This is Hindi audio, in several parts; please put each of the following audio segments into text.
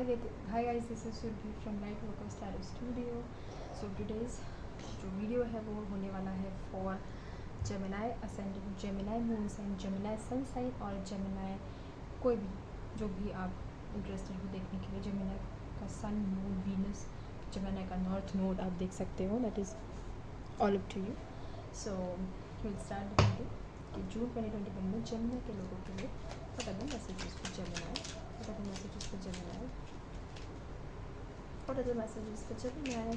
Hi guys, this is Surbi from Lightworker Style Studio. So today's जो वीडियो है वो होने वाला है for Gemini ascendant, Gemini moon sign, Gemini sun sign और जेमिनाई कोई भी जो भी आप इंटरेस्टेड हो देखने के लिए। जेमिनाई का सन, मून, वीनस, जेमिनाई का नॉर्थ नोड आप देख सकते हो, that is all up to you. So will start the video कि जून 2021 में जेमिनाई के लोगों के लिए what are the messages for Gemini, what are the messages for Gemini? What are the messages for Gemini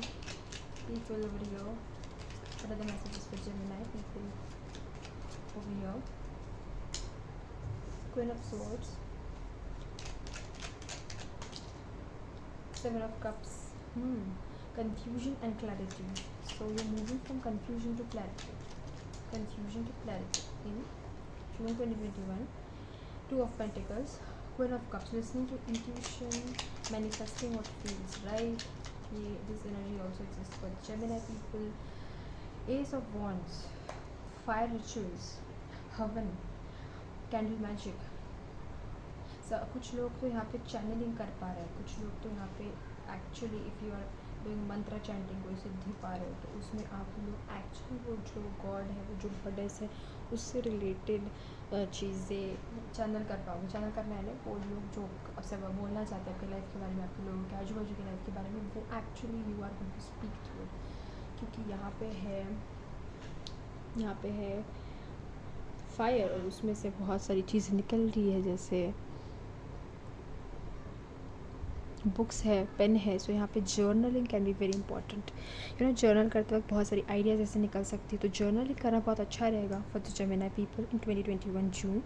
people over here? What are the messages for Gemini people over here? Queen of Swords, Seven of Cups, confusion and clarity. So you're moving from confusion to clarity. Confusion to clarity in June 2021. Two of Pentacles, Queen of Cups, listening to intuition, manifesting what feels right. This energy also exists for Gemini people. Ace of Wands, fire rituals, हवन, कैंडल मैजिक। कुछ लोग तो यहाँ पे चैनलिंग कर पा रहे हैं, कुछ लोग तो यहाँ पे actually if you are doing mantra chanting कोई सिद्धि पा रहे हो तो उसमें आप लोग एक्चुअली वो जो गॉड है, वो जो गॉडेस है, उससे रिलेटेड चीज़ें चैनल कर पाओगे। चैनल करना है ना, वो लोग जो सब बोलना चाहते हैं आपके लाइफ के बारे में, आपके लोगों के आजू बाजू के लाइफ के बारे में, वो actually you are going to speak through it. क्योंकि यहाँ पे है फायर और उसमें से बहुत सारी चीज़ें निकल रही है, जैसे बुक्स है, पेन है। सो यहाँ पे journaling can be very important. You know, journal करते वक्त बहुत सारी आइडियाज़ ऐसे निकल सकती है, तो जर्नलिंग करना बहुत अच्छा रहेगा for the Gemini people in 2021 जून।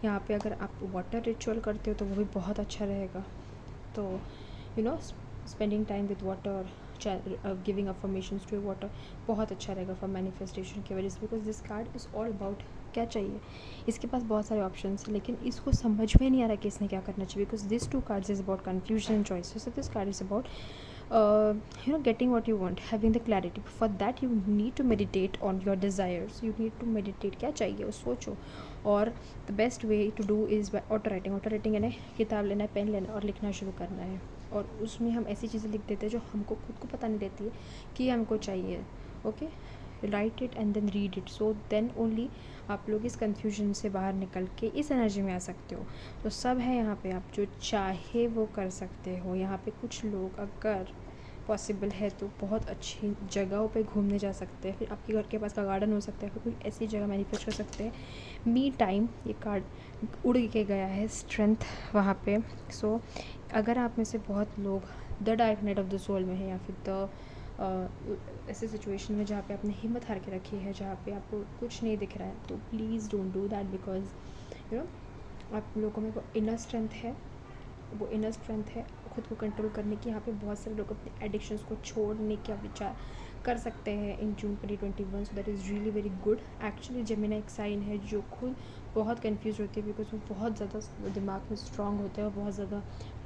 यहाँ पे अगर आप वाटर रिचुअल करते हो तो वो भी बहुत अच्छा रहेगा। तो you know, spending time with water, giving affirmations to water बहुत अच्छा रहेगा फॉर मैनिफेस्टेशन की वजह से, because this card is all about क्या चाहिए। इसके पास बहुत सारे ऑप्शंस हैं लेकिन इसको समझ में नहीं आ रहा कि इसने क्या करना चाहिए, because this to cards is about confusion and choices. So this card is about you know, getting what you want, having the clarity. For that you need to meditate on your desires, you need to meditate क्या चाहिए वो सोचो। और the best way to do is by auto writing यानी किताब लेना है, पेन लेना और लिखना शुरू करना है, और उसमें हम ऐसी चीज़ें लिख देते हैं जो हमको खुद को पता नहीं रहती है कि हमको चाहिए। Okay, write it and then read it, so then only आप लोग इस कन्फ्यूजन से बाहर निकल के इस एनर्जी में आ सकते हो। तो सब है यहाँ पे, आप जो चाहे वो कर सकते हो। यहाँ पे कुछ लोग अगर पॉसिबल है तो बहुत अच्छी जगहों पे घूमने जा सकते हैं, फिर आपके घर के पास का गार्डन हो सकता है, फिर कोई ऐसी जगह मैनिफेस्ट कर सकते हैं। मी टाइम, ये कार्ड उड़ के गया है, स्ट्रेंथ वहाँ पे। सो अगर आप में से बहुत लोग the dark night of the soul में है या फिर द ऐसे सिचुएशन में जहाँ पे आपने हिम्मत हार के रखी है, जहाँ पे आपको कुछ नहीं दिख रहा है, तो please don't do that, because you know आप लोगों में वो इनर स्ट्रेंथ है, वो इनर स्ट्रेंथ है खुद को कंट्रोल करने की। यहाँ पे बहुत सारे लोग अपने एडिक्शंस को छोड़ने का विचार कर सकते हैं इन June 2021, so that is really very good. Actually Gemini एक साइन है जो खुद बहुत कंफ्यूज होती है, बिकॉज वो बहुत ज़्यादा दिमाग में स्ट्रांग होते हैं और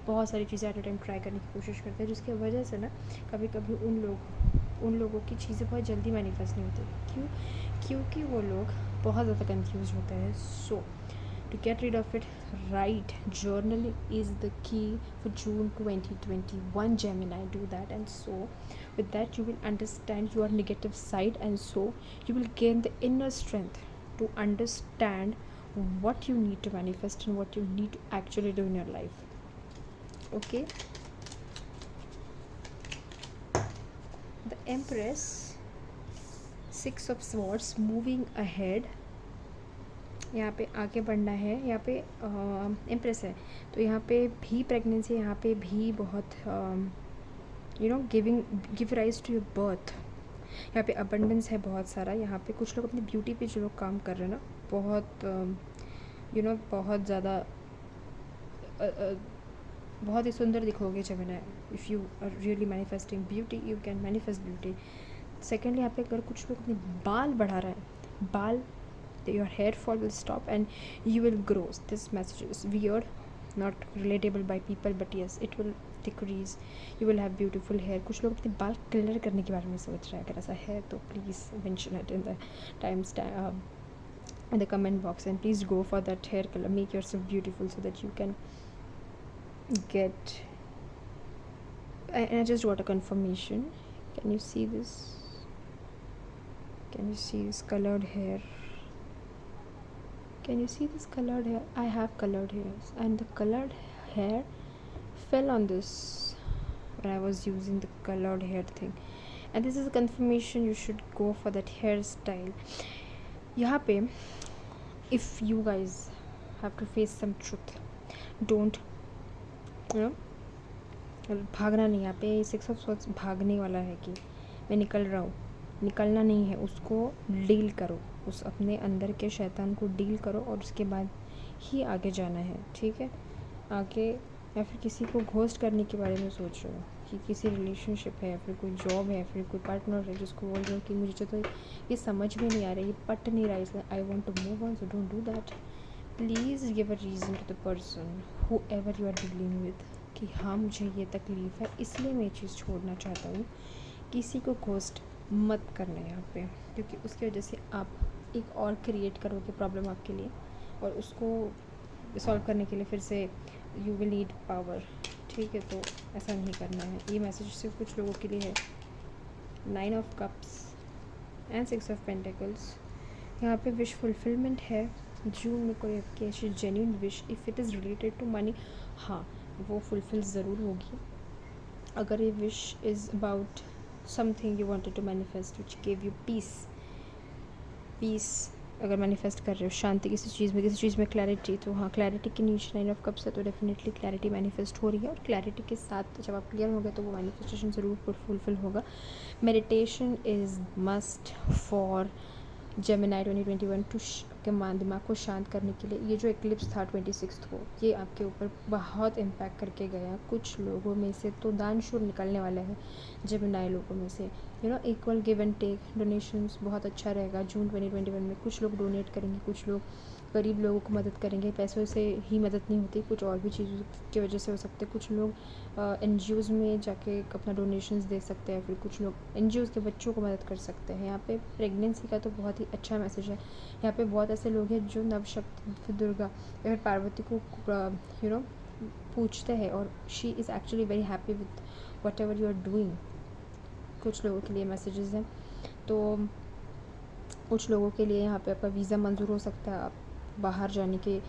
बहुत सारी चीज़ें एट अ टाइम ट्राई करने की कोशिश करते हैं, जिसकी वजह से ना कभी कभी उन लोगों की चीज़ें बहुत जल्दी मैनिफेस्ट नहीं होती। क्योंकि वो लोग बहुत ज़्यादा कंफ्यूज होते हैं। सो to get rid of it, right, journaling is the key for June 2021 Gemini. Do that, and so with that you will understand your negative side, and so you will gain the inner strength to understand what you need to manifest and what you need to actually do in your life. Okay, the Empress, Six of Swords, moving ahead, यहाँ पे आगे बढ़ना है। यहाँ पे इम्प्रेस है, तो यहाँ पे भी प्रेगनेंसी, यहाँ पे भी बहुत you know give rise to your birth. यहाँ पे अबंडेंस है बहुत सारा। यहाँ पे कुछ लोग अपनी ब्यूटी पे जो लोग काम कर रहे हैं ना, बहुत यू नो बहुत ज़्यादा बहुत ही सुंदर दिखोगे Gemini. If you are really manifesting beauty, you can manifest beauty. Secondly, यहाँ पे अगर कुछ लोग अपने बाल बढ़ा रहे हैं, बाल, your hair fall will stop and you will grow. This message is weird, not relatable by people, but yes, it will decrease. You will have beautiful hair. कुछ लोग अपने बाल कलर करने के बारे में सोच रहे हैं, अगर ऐसा है तो please mention it in the in the comment box, and please go for that hair color. Make yourself beautiful so that you can get I just got a confirmation. Can you see this? Can you see this colored hair? Can you see this colored hair? I have colored hairs, and the colored hair fell on this when I was using the colored hair thing, and this is a confirmation you should go for that hairstyle. यहाँ पे if you guys have to face some truth, don't you know, भागना नहीं। यहाँ पे 6 of Swords भागने वाला है कि मैं निकल रहा हूँ, निकलना नहीं है, उसको डील करो, उस अपने अंदर के शैतान को डील करो और उसके बाद ही आगे जाना है, ठीक है। आगे या फिर किसी को घोस्ट करने के बारे में सोच रहे हो कि किसी रिलेशनशिप है या फिर कोई जॉब है या फिर कोई पार्टनर है जिसको बोल रहे हो कि मुझे तो ये समझ में नहीं आ रहा, ये पट नहीं रहा, इसलिए I want to move on, so don't do that. Please give a reason to the person whoever you are dealing with कि हाँ मुझे ये तकलीफ़ है, इसलिए मैं ये चीज़ छोड़ना चाहता हूँ। किसी को घोस्ट मत करना यहाँ पे, क्योंकि उसकी वजह से आप एक और क्रिएट करोगे प्रॉब्लम आपके लिए, और उसको सॉल्व करने के लिए फिर से यू विल नीड पावर, ठीक है। तो ऐसा नहीं करना है। ये मैसेज सिर्फ कुछ लोगों के लिए है। 9 of Cups and 6 of Pentacles। यहाँ पे विश फुलफिलमेंट है। जून में कोई आपकी ऐसी genuine wish, if it is related to money, हाँ वो फुलफिल ज़रूर होगी। अगर ये wish is about something you wanted to manifest which give you peace अगर मैनिफेस्ट कर रहे हो शांति किसी चीज़ में क्लैरिटी, तो हाँ क्लैरिटी के नीचे 9 of Cups है, तो डेफिनेटली क्लैरिटी मैनिफेस्ट हो रही है। और क्लैरिटी के साथ जब आप क्लियर हो गए तो वो मैनिफेस्टेशन ज़रूर फुलफिल होगा। Meditation is must for Gemini 2021 टू के दिमाग को शांत करने के लिए। ये जो एक्लिप्स था 26 को, ये आपके ऊपर बहुत इम्पैक्ट करके गया। कुछ लोगों में से तो दानशूर निकलने वाले हैं जेमिनाई लोगों में से, you know, equal give and take. Donations बहुत अच्छा रहेगा जून 2021 में। कुछ लोग डोनेट करेंगे, कुछ लोग गरीब लोगों को मदद करेंगे। पैसों से ही मदद नहीं होती, कुछ और भी चीज़ों की वजह से हो सकते हैं। कुछ लोग NGOs में जाके अपना डोनेशंस दे सकते हैं, फिर कुछ लोग NGOs के बच्चों को मदद कर सकते हैं। यहाँ पे प्रेगनेंसी का तो बहुत ही अच्छा मैसेज है। यहाँ पे बहुत ऐसे लोग हैं जो नवशक्ति दुर्गा या फिर पार्वती को यू नो पूछते हैं, और she is actually very happy with whatever you are doing. कुछ लोगों के लिए मैसेजेस हैं। तो कुछ लोगों के लिए यहाँ पे आपका वीज़ा मंजूर हो सकता है, आप बाहर जाने के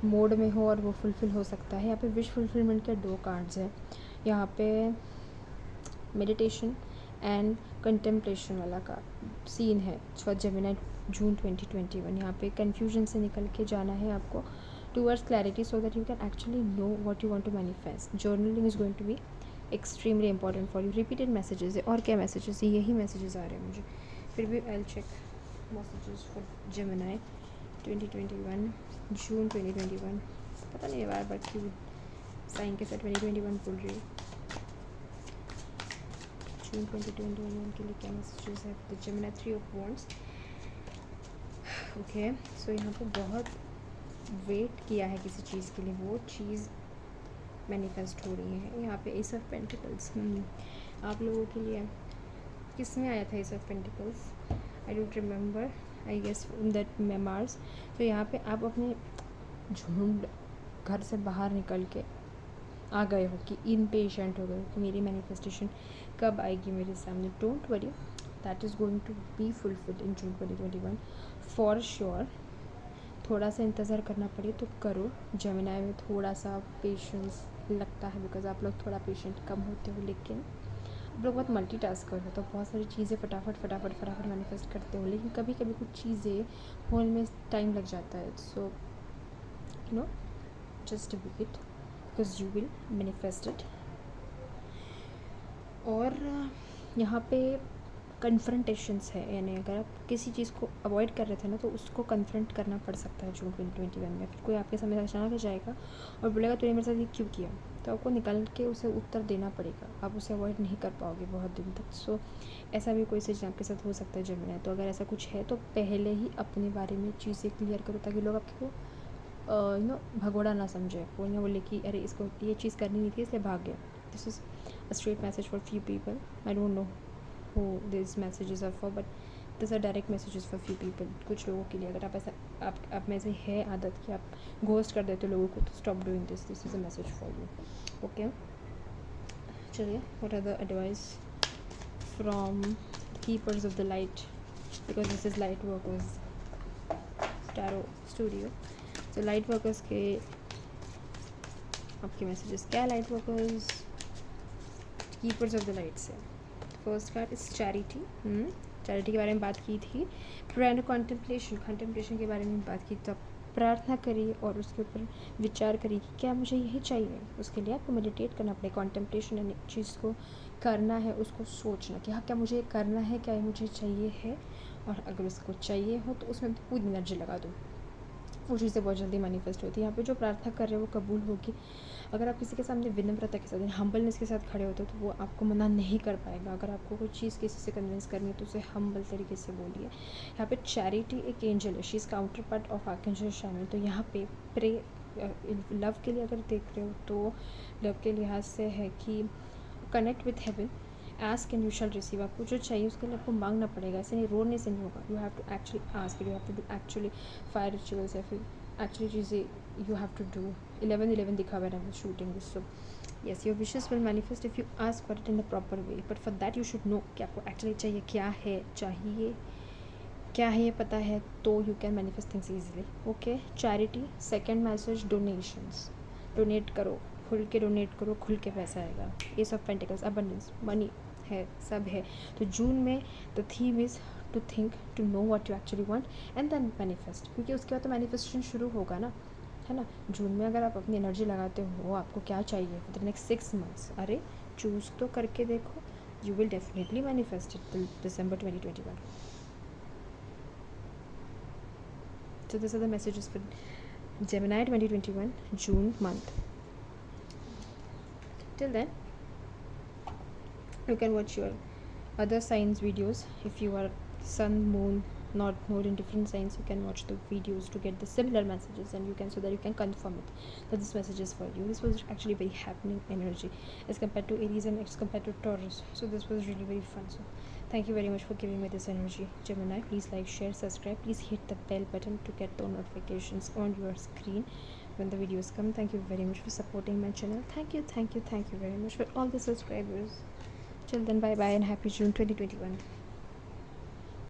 मोड में हो और वो फुलफ़िल हो सकता है। यहाँ पे विश फुलफिलमेंट के 2 कार्ड्स हैं। यहाँ पे मेडिटेशन एंड कंटेम्पलेशन वाला का सीन है फॉर जेमिनाई जून 2021। यहाँ पे कन्फ्यूजन से निकल के जाना है आपको towards clarity, so that you can actually know what you want to manifest. Journaling is going to be extremely important for you. Repeated messages है, और क्या मैसेजेस, यही मैसेजेस आ रहे हैं मुझे। फिर भी I check messages for Gemini 2021 June 2021। पता नहीं बार बार क्यों साइन के साथ 2021 बोल रही हूँ। जून 2021 के लिए क्या मैसेजेस है? The Gemini 3 of Wands। Okay, so यहाँ पे बहुत वेट किया है किसी चीज़ के लिए, वो चीज़ मैनिफेस्ट हो रही है। यहाँ पे एस ऑफ पेंटिकल्स आप लोगों के लिए किस में आया था? Ace of pentacles, I don't remember, I guess that memoirs. तो यहाँ पे आप अपने झुंड घर से बाहर निकल के आ गए हो कि इम्पेशेंट हो गए हो कि मेरी मैनिफेस्टेशन कब आएगी मेरे सामने। Don't worry, that is going to be fulfilled in June 2021 for sure. थोड़ा सा इंतज़ार करना पड़े तो करो। जेमिनाई में थोड़ा सा पेशेंस लगता है, बिकॉज आप लोग थोड़ा पेशेंट कम होते हो, लेकिन आप लोग बहुत मल्टीटास्कर हो, तो बहुत सारी चीज़ें फटाफट मैनिफेस्ट करते हो, लेकिन कभी कभी कुछ चीज़ें होने में टाइम लग जाता है। So you know, just wait because you will manifest it. और यहाँ पे कन्फ्रंटेशंस है, यानी अगर आप किसी चीज़ को अवॉइड कर रहे थे ना, तो उसको कन्फ्रंट करना पड़ सकता है जून 2021 में। फिर कोई आपके सामने अचानक आ जाएगा और बोलेगा तूने मेरे साथ ये क्यों किया, तो आपको निकल के उसे उत्तर देना पड़ेगा। आप उसे अवॉइड नहीं कर पाओगे बहुत दिन तक। सो ऐसा भी कोई सिचुएशन आपके साथ हो सकता है जेमिनाई। तो अगर ऐसा कुछ है तो पहले ही अपने बारे में चीज़ें क्लियर करो, ताकि लोग आपको यू नो भगोड़ा ना समझे, वो ना बोले कि अरे इसको ये चीज़ करनी नहीं थी इसलिए भाग गया। This is a straight message for few people. I don't know who these messages are for, but these are direct messages for few people। कुछ लोगों के लिए अगर आप ऐसा आप में से है आदत कि आप घोस्ट कर देते हो लोगों को, तो stop doing this. This is a message for you, okay. चलिए, what are the advice from keepers of the light, because this is light workers tarot studio. So light workers के आपके मैसेजेस क्या, light workers keepers of the light से? First card is charity. Charity के बारे में बात की थी। प्रेयर कॉन्टेम्पलेशन, कॉन्टेम्पलेशन के बारे में बात की। तो आप प्रार्थना करिए और उसके ऊपर विचार करिए कि क्या मुझे यही चाहिए। उसके लिए आपको मेडिटेट करना पड़ेगा। कॉन्टेम्पलेशन यानी चीज़ को करना है, उसको सोचना कि हाँ क्या मुझे करना है, क्या मुझे चाहिए है, और अगर उसको चाहिए हो तो उसमें पूरी एनर्जी लगा दो। वो चीज़ें बहुत जल्दी मैनिफेस्ट होती है। यहाँ पे जो प्रार्थना कर रहे हो वो कबूल होगी। अगर आप किसी के सामने विनम्रता के साथ, हम्बलनेस के साथ खड़े होते हो तो वो आपको मना नहीं कर पाएगा। अगर आपको कोई चीज़ किसी से कन्विंस करनी है तो उसे हम्बल तरीके से बोलिए। यहाँ पे चैरिटी एक एंजल है, she is counter part of archangel शामिल। तो यहाँ पे प्रे लव के लिए अगर देख रहे हो तो लव के लिहाज से है कि connect with heaven, ask and you shall receive. आपको जो चाहिए उसके लिए आपको मांगना पड़ेगा, ऐसे नहीं रोने से नहीं होगा। You have to actually ask, you have to do actually fire rituals, या फिर एक्चुअली चीज़ें यू हैव टू डू। 11-11 दिखा हुआ है shooting this. So yes, your wishes will manifest if you ask for it in the proper way, but for that you should know कि आपको एक्चुअली चाहिए क्या है, क्या है ये पता है तो you can manifest things easily. Okay, charity. Second message, donations. Donate करो, खुल के डोनेट करो, खुल के पैसा आएगा। Ace of pentacles, abundance, money है, सब है। तो जून में the theme is to think, to know what you actually want and then manifest, क्योंकि उसके बाद तो मैनिफेस्टेशन शुरू होगा ना, है ना। जून में अगर आप अपनी एनर्जी लगाते हो, आपको क्या चाहिए फॉर द नेक्स्ट 6 months, अरे चूज़ तो करके देखो, you will definitely manifest it till December 2021. So these are the messages for Gemini 2021 June month. Till then, you can watch your other signs videos. If you are sun, moon, not node in different signs, you can watch the videos to get the similar messages, and you can, so that you can confirm it that this message is for you. This was actually very happening energy as compared to Aries and as compared to Taurus. So this was really very fun. So thank you very much for giving me this energy, Gemini. Please like, share, subscribe. Please hit the bell button to get the notifications on your screen when the videos come. Thank you very much for supporting my channel. Thank you very much for all the subscribers. Till then, bye bye and happy June 2021.